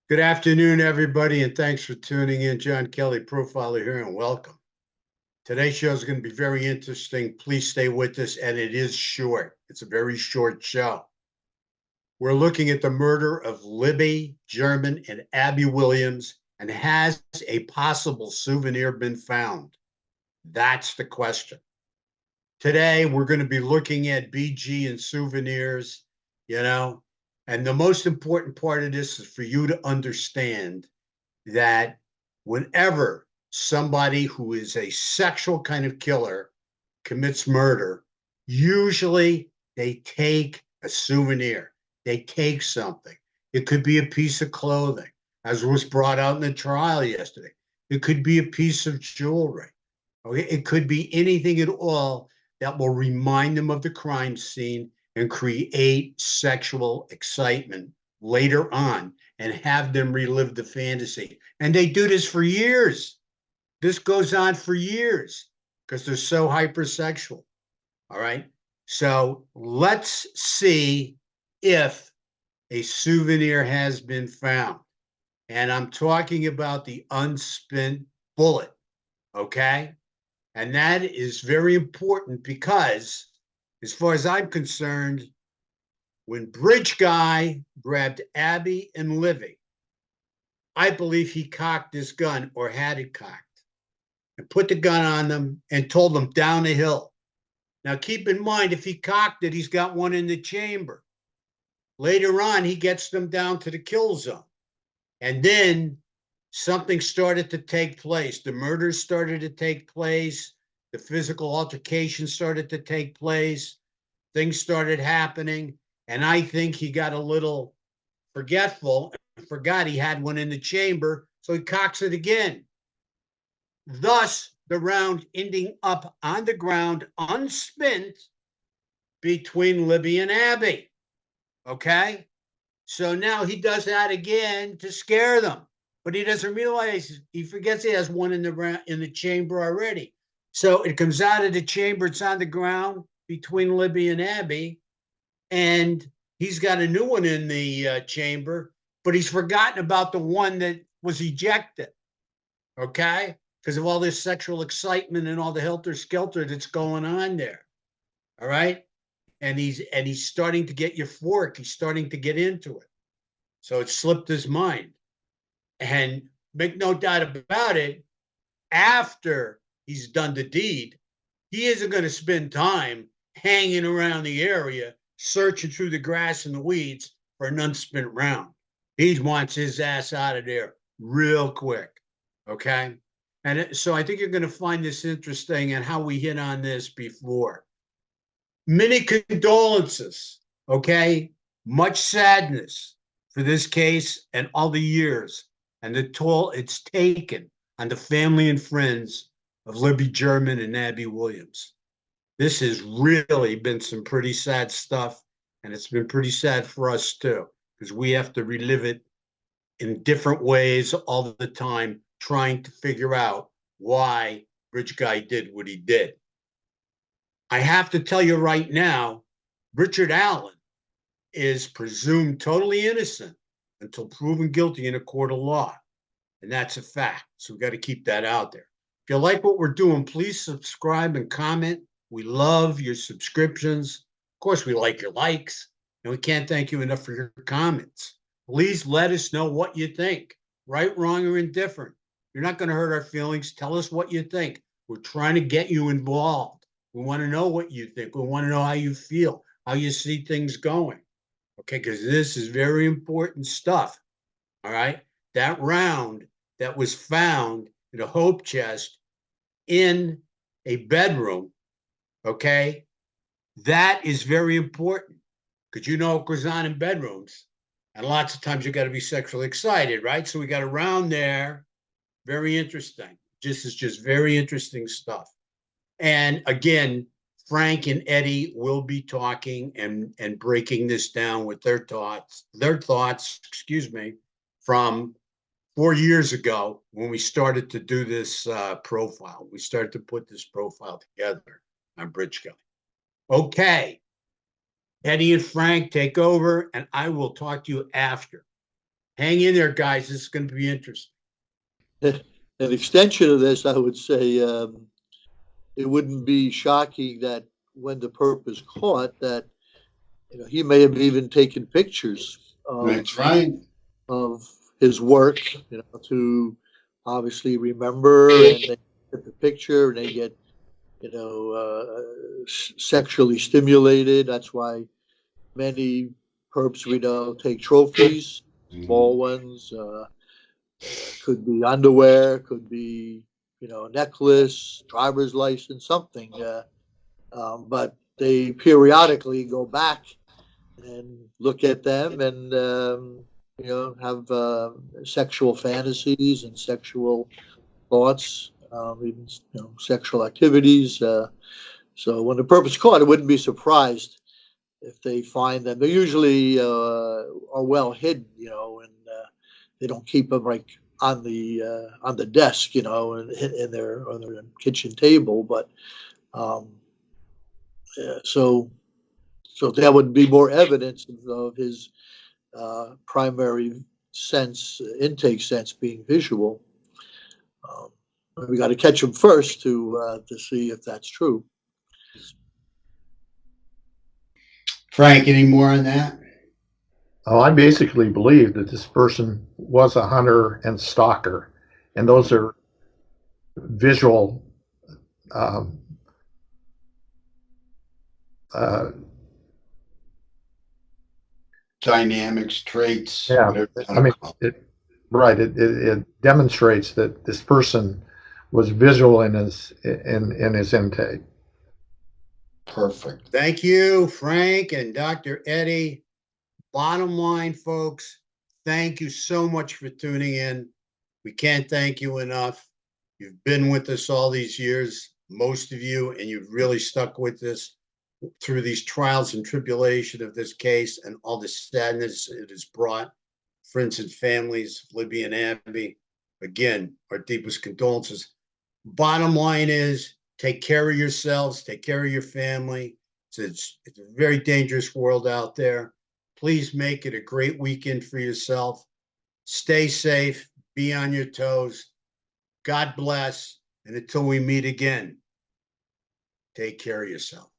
Good afternoon, everybody, and thanks for tuning in. John Kelly, profiler here, and welcome. Today's show is going to be very interesting. Please stay with us, and it is short. It's a very short show. We're looking at the murder of Libby German and Abby Williams, and has a possible souvenir been found? That's the question. Today, we're going to be looking at BG and souvenirs, you know, and the most important part of this is for you to understand that whenever somebody who is a sexual kind of killer commits murder, usually they take a souvenir. They take something. It could be a piece of clothing, as was brought out in the trial yesterday. It could be a piece of jewelry. Okay, it could be anything at all that will remind them of the crime scene and create sexual excitement later on and have them relive the fantasy. And they do this for years. This goes on for years because they're so hypersexual. All right. So let's see if a souvenir has been found. And I'm talking about the unspent bullet. Okay. And that is very important because, as far as I'm concerned, when Bridge Guy grabbed Abby and Livy, I believe he cocked his gun or had it cocked and put the gun on them and told them down the hill. Now, keep in mind, if he cocked it, he's got one in the chamber. Later on, he gets them down to the kill zone. And then something started to take place. The murders started to take place. The physical altercation started to take place. Things started happening. And I think he got a little forgetful and forgot he had one in the chamber. So he cocks it again. Thus, the round ending up on the ground unspent between Libby and Abby. Okay? So now he does that again to scare them. But he doesn't realize, he forgets he has one in the chamber already. So it comes out of the chamber, it's on the ground between Libby and Abby, and he's got a new one in the chamber, but he's forgotten about the one that was ejected, okay? Because of all this sexual excitement and all the helter-skelter that's going on there, all right? And he's starting to get euphoric. He's starting to get into it. So it slipped his mind. And make no doubt about it, after he's done the deed, he isn't going to spend time hanging around the area, searching through the grass and the weeds for an unspent round. He wants his ass out of there real quick. Okay. And so I think you're going to find this interesting and how we hit on this before. Many condolences. Okay. Much sadness for this case and all the years and the toll it's taken on the family and friends of Libby German and Abby Williams. This has really been some pretty sad stuff, and it's been pretty sad for us too, because we have to relive it in different ways all the time, trying to figure out why Rich Guy did what he did. I have to tell you right now, Richard Allen is presumed totally innocent until proven guilty in a court of law. And that's a fact. So we've got to keep that out there. If you like what we're doing, please subscribe and comment. We love your subscriptions. Of course, we like your likes. And we can't thank you enough for your comments. Please let us know what you think, right, wrong, or indifferent. You're not going to hurt our feelings. Tell us what you think. We're trying to get you involved. We want to know what you think. We want to know how you feel, how you see things going. Okay, because this is very important stuff. All right. That round that was found in a hope chest in a bedroom, okay, that is very important because you know it goes on in bedrooms. And lots of times you got to be sexually excited, right? So we got a round there. Very interesting. Just very interesting stuff. And again, Frank and Eddie will be talking and breaking this down with their thoughts, excuse me, from 4 years ago when we started to do this profile. We started to put this profile together on Bridge Guy. Okay. Eddie and Frank take over, and I will talk to you after. Hang in there, guys. This is going to be interesting. An extension of this, I would say, it wouldn't be shocking that when the perp is caught, that he may have even taken pictures That's right. of his work, to obviously remember, and they get the picture and they get, sexually stimulated. That's why many perps we know take trophies, small ones. Could be underwear, could be, a necklace, driver's license, something. But they periodically go back and look at them and, have sexual fantasies and sexual thoughts, even, sexual activities. So when the perp is caught, I wouldn't be surprised if they find them. They usually are well hidden, and they don't keep them like on the desk, in their on their kitchen table. But um, yeah, so that would be more evidence of his primary sense, intake sense, being visual. Um, we got to catch him first to see if that's true. Frank, any more on that? Oh, I basically believe that this person was a hunter and stalker, and those are visual um, uh, Dynamics, traits, yeah. whatever you I want mean, to call right. It demonstrates that this person was visual in his intake. Perfect. Thank you, Frank and Dr. Eddie. Bottom line, folks, thank you so much for tuning in. We can't thank you enough. You've been with us all these years, most of you, and you've really stuck with us through these trials and tribulation of this case and all the sadness it has brought friends and families, Libby and Abby. Again, our deepest condolences. Bottom line is take care of yourselves, take care of your family. It's a very dangerous world out there. Please make it a great weekend for yourself. Stay safe, be on your toes. God bless. And until we meet again, take care of yourself.